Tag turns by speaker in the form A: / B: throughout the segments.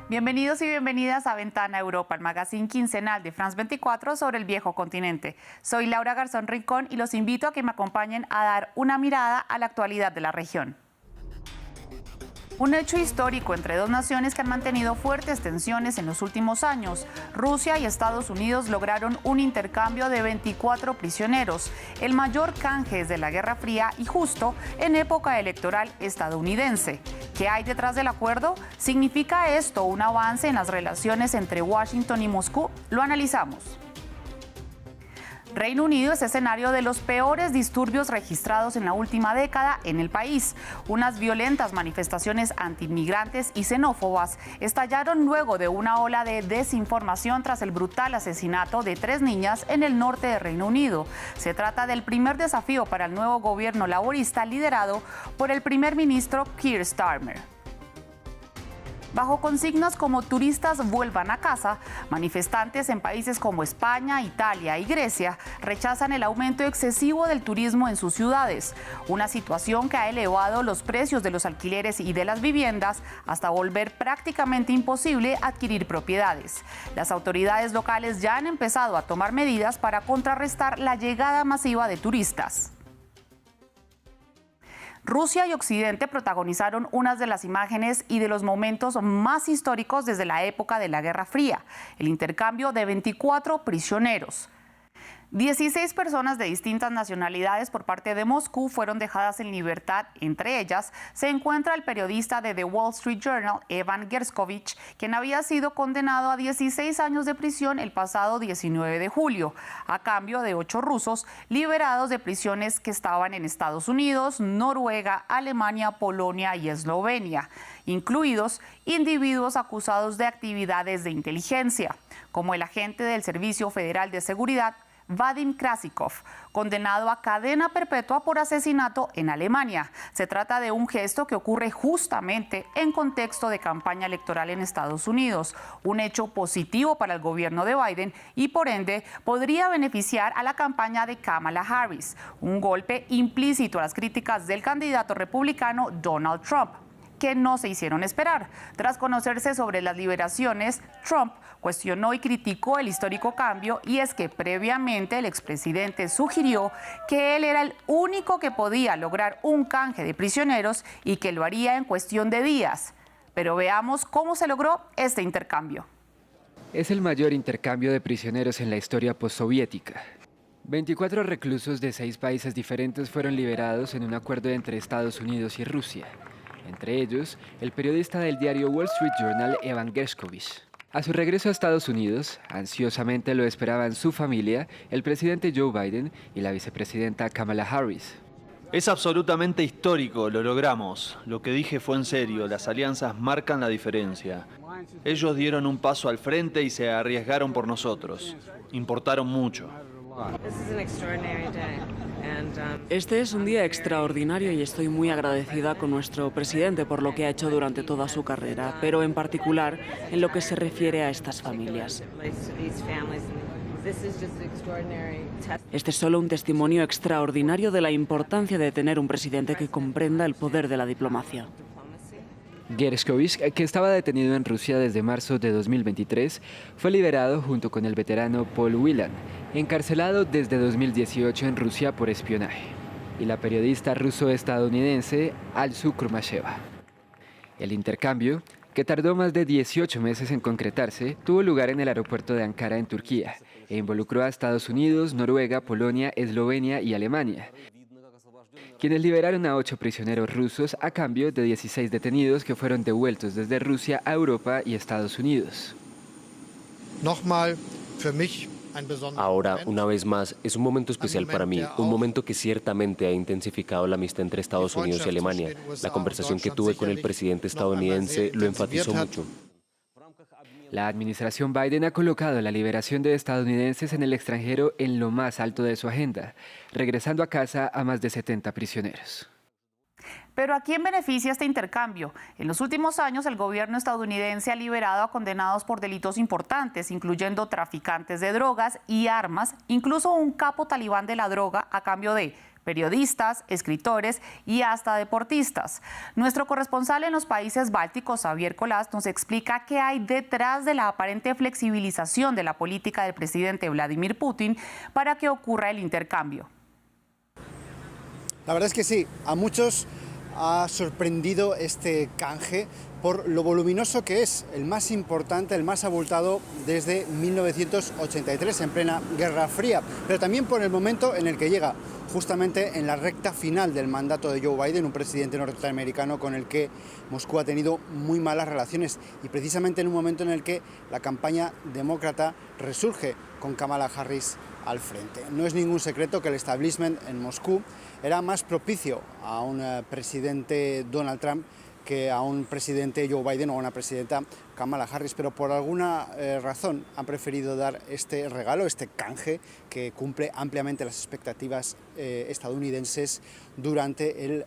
A: Bienvenidos y bienvenidas a Ventana Europa, el magazine quincenal de France 24 sobre el viejo continente. Soy Laura Garzón Rincón y los invito a que me acompañen a dar una mirada a la actualidad de la región. Un hecho histórico entre dos naciones que han mantenido fuertes tensiones en los últimos años. Rusia y Estados Unidos lograron un intercambio de 24 prisioneros, el mayor canje desde la Guerra Fría y justo en época electoral estadounidense. ¿Qué hay detrás del acuerdo? ¿Significa esto un avance en las relaciones entre Washington y Moscú? Lo analizamos. Reino Unido es escenario de los peores disturbios registrados en la última década en el país. Unas violentas manifestaciones antiinmigrantes y xenófobas estallaron luego de una ola de desinformación tras el brutal asesinato de 3 niñas en el norte de Reino Unido. Se trata del primer desafío para el nuevo gobierno laborista liderado por el primer ministro Keir Starmer. Bajo consignas como turistas vuelvan a casa, manifestantes en países como España, Italia y Grecia rechazan el aumento excesivo del turismo en sus ciudades, una situación que ha elevado los precios de los alquileres y de las viviendas hasta volver prácticamente imposible adquirir propiedades. Las autoridades locales ya han empezado a tomar medidas para contrarrestar la llegada masiva de turistas. Rusia y Occidente protagonizaron unas de las imágenes y de los momentos más históricos desde la época de la Guerra Fría, el intercambio de 24 prisioneros. 16 personas de distintas nacionalidades por parte de Moscú fueron dejadas en libertad. Entre ellas se encuentra el periodista de The Wall Street Journal, Evan Gershkovich, quien había sido condenado a 16 años de prisión el pasado 19 de julio, a cambio de 8 rusos liberados de prisiones que estaban en Estados Unidos, Noruega, Alemania, Polonia y Eslovenia, incluidos individuos acusados de actividades de inteligencia, como el agente del Servicio Federal de Seguridad, Vadim Krasikov, condenado a cadena perpetua por asesinato en Alemania. Se trata de un gesto que ocurre justamente en contexto de campaña electoral en Estados Unidos, un hecho positivo para el gobierno de Biden y por ende podría beneficiar a la campaña de Kamala Harris, un golpe implícito a las críticas del candidato republicano Donald Trump, que no se hicieron esperar. Tras conocerse sobre las liberaciones, Trump cuestionó y criticó el histórico cambio, y es que previamente el expresidente sugirió que él era el único que podía lograr un canje de prisioneros y que lo haría en cuestión de días. Pero veamos cómo se logró este intercambio.
B: Es el mayor intercambio de prisioneros en la historia postsoviética. 24 reclusos de 6 países diferentes fueron liberados en un acuerdo entre Estados Unidos y Rusia. Entre ellos, el periodista del diario Wall Street Journal, Evan Gershkovich. A su regreso a Estados Unidos, ansiosamente lo esperaban su familia, el presidente Joe Biden y la vicepresidenta Kamala Harris.
C: Es absolutamente histórico, lo logramos. Lo que dije fue en serio, las alianzas marcan la diferencia. Ellos dieron un paso al frente y se arriesgaron por nosotros. Importaron mucho.
D: Este es un día extraordinario y estoy muy agradecida con nuestro presidente por lo que ha hecho durante toda su carrera, pero en particular en lo que se refiere a estas familias. Este es solo un testimonio extraordinario de la importancia de tener un presidente que comprenda el poder de la diplomacia.
B: Gershkovich, que estaba detenido en Rusia desde marzo de 2023, fue liberado junto con el veterano Paul Whelan, encarcelado desde 2018 en Rusia por espionaje, y la periodista ruso-estadounidense Alsu Kurmasheva. El intercambio, que tardó más de 18 meses en concretarse, tuvo lugar en el aeropuerto de Ankara, en Turquía, e involucró a Estados Unidos, Noruega, Polonia, Eslovenia y Alemania, quienes liberaron a 8 prisioneros rusos a cambio de 16 detenidos que fueron devueltos desde Rusia a Europa y Estados Unidos.
E: Ahora, una vez más, es un momento especial para mí, un momento que ciertamente ha intensificado la amistad entre Estados Unidos y Alemania. La conversación que tuve con el presidente estadounidense lo enfatizó mucho.
B: La administración Biden ha colocado la liberación de estadounidenses en el extranjero en lo más alto de su agenda, regresando a casa a más de 70 prisioneros.
A: Pero ¿a quién beneficia este intercambio? En los últimos años, el gobierno estadounidense ha liberado a condenados por delitos importantes, incluyendo traficantes de drogas y armas, incluso un capo talibán de la droga, a cambio de periodistas, escritores y hasta deportistas. Nuestro corresponsal en los países bálticos, Javier Colás, nos explica qué hay detrás de la aparente flexibilización de la política del presidente Vladimir Putin para que ocurra el intercambio.
F: La verdad es que sí, a muchos ha sorprendido este canje por lo voluminoso que es, el más importante, el más abultado desde 1983, en plena Guerra Fría, pero también por el momento en el que llega, justamente en la recta final del mandato de Joe Biden, un presidente norteamericano con el que Moscú ha tenido muy malas relaciones y precisamente en un momento en el que la campaña demócrata resurge con Kamala Harris al frente. No es ningún secreto que el establishment en Moscú era más propicio a un presidente Donald Trump que a un presidente Joe Biden o a una presidenta Kamala Harris, pero por alguna razón han preferido dar este regalo, este canje, que cumple ampliamente las expectativas estadounidenses durante el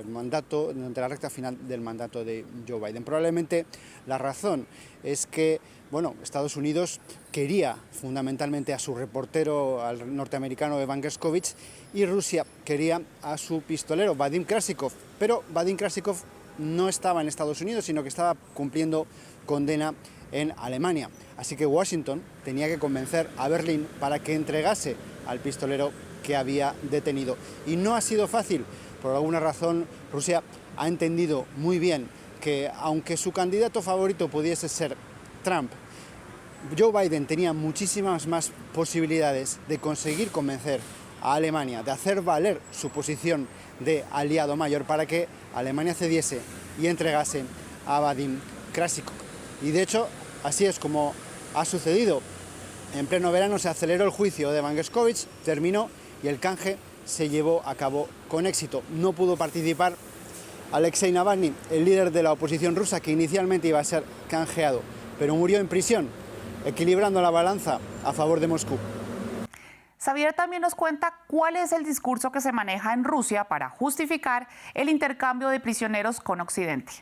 F: mandato, durante la recta final del mandato de Joe Biden. Probablemente la razón es que, bueno, Estados Unidos quería fundamentalmente a su reportero, al norteamericano Evan Gershkovich, y Rusia quería a su pistolero Vadim Krasikov, pero Vadim Krasikov no estaba en Estados Unidos, sino que estaba cumpliendo condena en Alemania. Así que Washington tenía que convencer a Berlín para que entregase al pistolero que había detenido. Y no ha sido fácil. Por alguna razón, Rusia ha entendido muy bien que, aunque su candidato favorito pudiese ser Trump, Joe Biden tenía muchísimas más posibilidades de conseguir convencer a Alemania, de hacer valer su posición de aliado mayor para que Alemania cediese y entregase a Vadim Krasikov. Y de hecho, así es como ha sucedido. En pleno verano se aceleró el juicio de Evan Gershkovich, terminó y el canje se llevó a cabo con éxito. No pudo participar Alexei Navalny, el líder de la oposición rusa, que inicialmente iba a ser canjeado, pero murió en prisión, equilibrando la balanza a favor de Moscú.
A: Xavier también nos cuenta cuál es el discurso que se maneja en Rusia para justificar el intercambio de prisioneros con Occidente.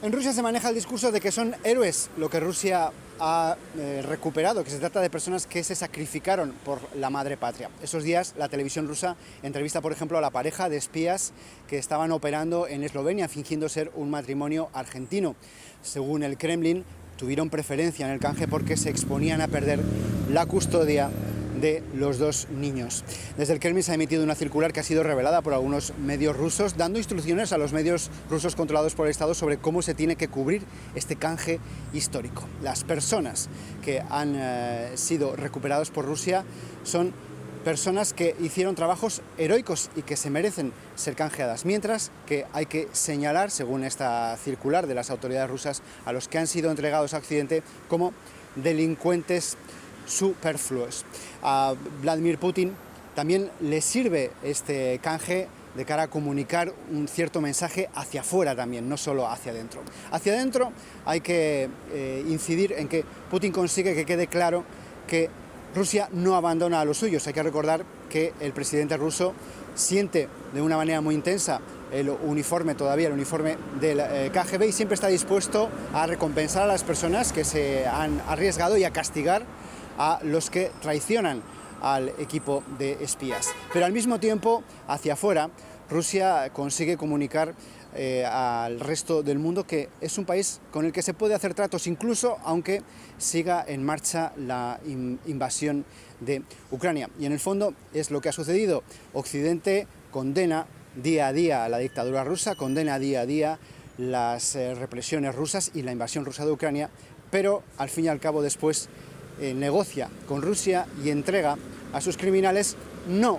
F: En Rusia se maneja el discurso de que son héroes lo que Rusia ha recuperado, que se trata de personas que se sacrificaron por la madre patria. Esos días la televisión rusa entrevista, por ejemplo, a la pareja de espías que estaban operando en Eslovenia fingiendo ser un matrimonio argentino. Según el Kremlin, tuvieron preferencia en el canje porque se exponían a perder la custodia de los dos niños. Desde el Kremlin se ha emitido una circular que ha sido revelada por algunos medios rusos, dando instrucciones a los medios rusos controlados por el Estado sobre cómo se tiene que cubrir este canje histórico. Las personas que han sido recuperadas por Rusia son personas que hicieron trabajos heroicos y que se merecen ser canjeadas, mientras que hay que señalar, según esta circular de las autoridades rusas, a los que han sido entregados a Occidente como delincuentes superfluos. A Vladimir Putin también le sirve este canje de cara a comunicar un cierto mensaje hacia afuera también, no solo hacia adentro. Hacia adentro hay que incidir en que Putin consigue que quede claro que Rusia no abandona a los suyos. Hay que recordar que el presidente ruso siente de una manera muy intensa el uniforme del KGB y siempre está dispuesto a recompensar a las personas que se han arriesgado y a castigar a los que traicionan al equipo de espías. Pero al mismo tiempo, hacia afuera, Rusia consigue comunicar al resto del mundo que es un país con el que se puede hacer tratos, incluso aunque siga en marcha la invasión de Ucrania. Y en el fondo es lo que ha sucedido. Occidente condena día a día a la dictadura rusa, condena día a día las represiones rusas y la invasión rusa de Ucrania, pero al fin y al cabo después negocia con Rusia y entrega a sus criminales, no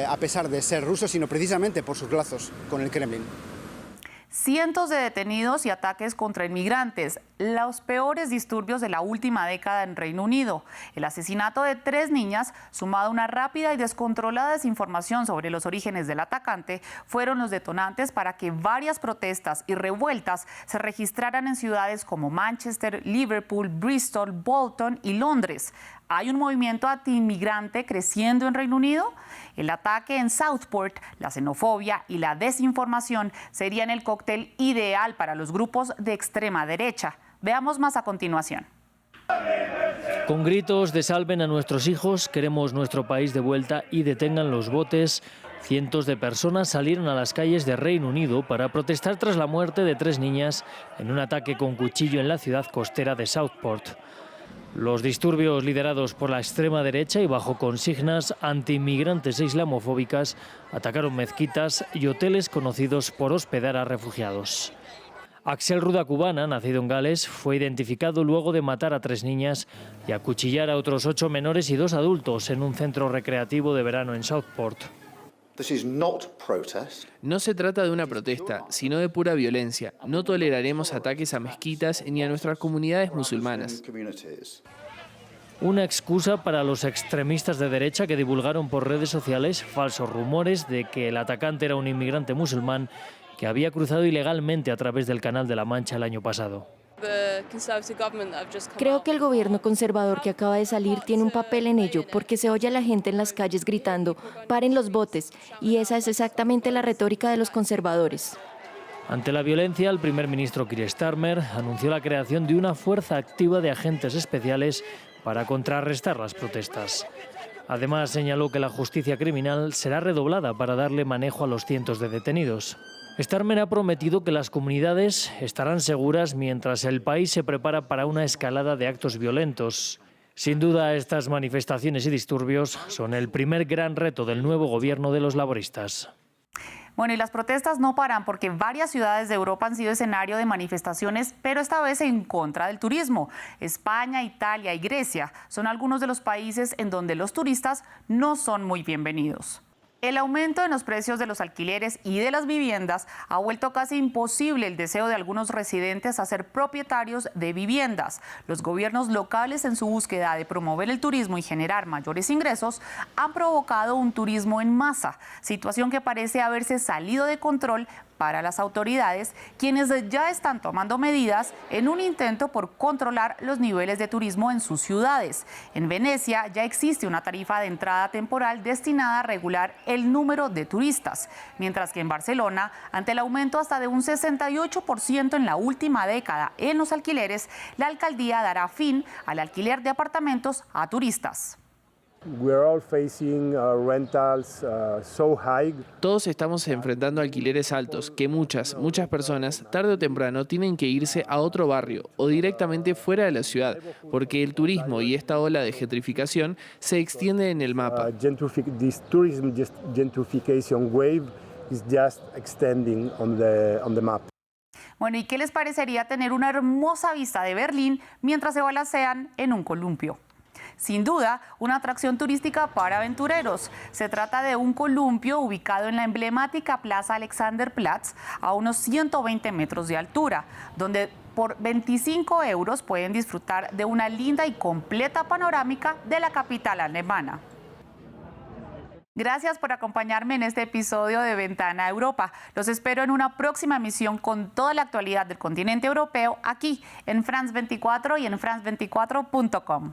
F: a pesar de ser rusos, sino precisamente por sus lazos con el Kremlin.
A: Cientos de detenidos y ataques contra inmigrantes, los peores disturbios de la última década en Reino Unido. El asesinato de 3 niñas, sumado a una rápida y descontrolada desinformación sobre los orígenes del atacante, fueron los detonantes para que varias protestas y revueltas se registraran en ciudades como Manchester, Liverpool, Bristol, Bolton y Londres. ¿Hay un movimiento antiinmigrante creciendo en Reino Unido? El ataque en Southport, la xenofobia y la desinformación serían el cóctel ideal para los grupos de extrema derecha. Veamos más a continuación.
G: Con gritos de salven a nuestros hijos, queremos nuestro país de vuelta y detengan los botes, cientos de personas salieron a las calles de Reino Unido para protestar tras la muerte de 3 niñas en un ataque con cuchillo en la ciudad costera de Southport. Los disturbios liderados por la extrema derecha y bajo consignas antiinmigrantes e islamofóbicas atacaron mezquitas y hoteles conocidos por hospedar a refugiados. Axel Rudakubana, nacido en Gales, fue identificado luego de matar a 3 niñas y acuchillar a otros 8 menores y 2 adultos en un centro recreativo de verano en Southport.
H: No se trata de una protesta, sino de pura violencia. No toleraremos ataques a mezquitas ni a nuestras comunidades musulmanas.
G: Una excusa para los extremistas de derecha que divulgaron por redes sociales falsos rumores de que el atacante era un inmigrante musulmán que había cruzado ilegalmente a través del Canal de la Mancha el año pasado.
I: Creo que el gobierno conservador que acaba de salir tiene un papel en ello, porque se oye a la gente en las calles gritando «paren los botes», y esa es exactamente la retórica de los conservadores.
G: Ante la violencia, el primer ministro Keir Starmer anunció la creación de una fuerza activa de agentes especiales para contrarrestar las protestas. Además, señaló que la justicia criminal será redoblada para darle manejo a los cientos de detenidos. Starmer ha prometido que las comunidades estarán seguras mientras el país se prepara para una escalada de actos violentos. Sin duda, estas manifestaciones y disturbios son el primer gran reto del nuevo gobierno de los laboristas.
A: Bueno, y las protestas no paran porque varias ciudades de Europa han sido escenario de manifestaciones, pero esta vez en contra del turismo. España, Italia y Grecia son algunos de los países en donde los turistas no son muy bienvenidos. El aumento en los precios de los alquileres y de las viviendas ha vuelto casi imposible el deseo de algunos residentes a ser propietarios de viviendas. Los gobiernos locales, en su búsqueda de promover el turismo y generar mayores ingresos, han provocado un turismo en masa, situación que parece haberse salido de control para las autoridades, quienes ya están tomando medidas en un intento por controlar los niveles de turismo en sus ciudades. En Venecia ya existe una tarifa de entrada temporal destinada a regular el número de turistas, mientras que en Barcelona, ante el aumento hasta de un 68% en la última década en los alquileres, la alcaldía dará fin al alquiler de apartamentos a turistas.
H: Todos estamos enfrentando alquileres altos que muchas personas tarde o temprano tienen que irse a otro barrio o directamente fuera de la ciudad, porque el turismo y esta ola de gentrificación se extiende en el mapa.
A: Bueno, ¿y qué les parecería tener una hermosa vista de Berlín mientras se balancean en un columpio? Sin duda, una atracción turística para aventureros. Se trata de un columpio ubicado en la emblemática Plaza Alexanderplatz, a unos 120 metros de altura, donde por 25 € pueden disfrutar de una linda y completa panorámica de la capital alemana. Gracias por acompañarme en este episodio de Ventana a Europa. Los espero en una próxima emisión con toda la actualidad del continente europeo aquí en France 24 y en france24.com.